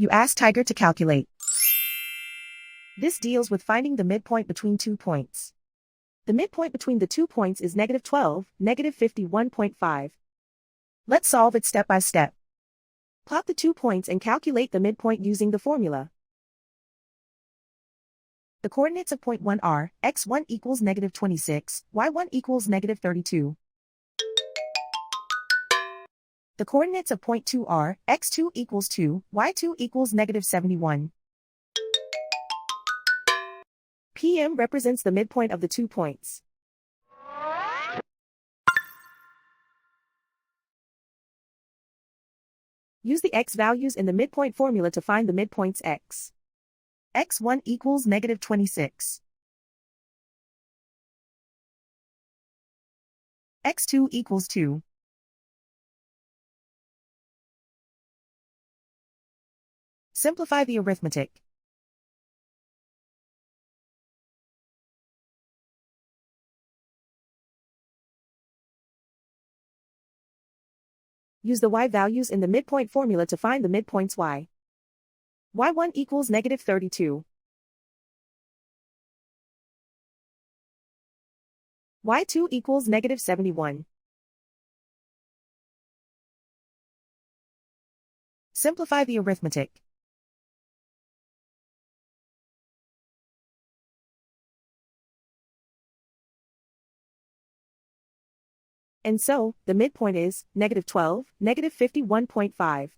You ask Tiger to calculate. This deals with finding the midpoint between 2 points. The midpoint between the 2 points is -12, -51.5. Let's solve it step by step. Plot the 2 points and calculate the midpoint using the formula. The coordinates of point 1 are, x1 equals -26, y1 equals -32. The coordinates of point 2 are, x2 equals 2, y2 equals -71. PM represents the midpoint of the 2 points. Use the x values in the midpoint formula to find the midpoints x. x1 equals -26. x2 equals 2. Simplify the arithmetic. Use the y values in the midpoint formula to find the midpoints y. y1 equals -32. y2 equals -71. Simplify the arithmetic. And so, the midpoint is -12, -51.5.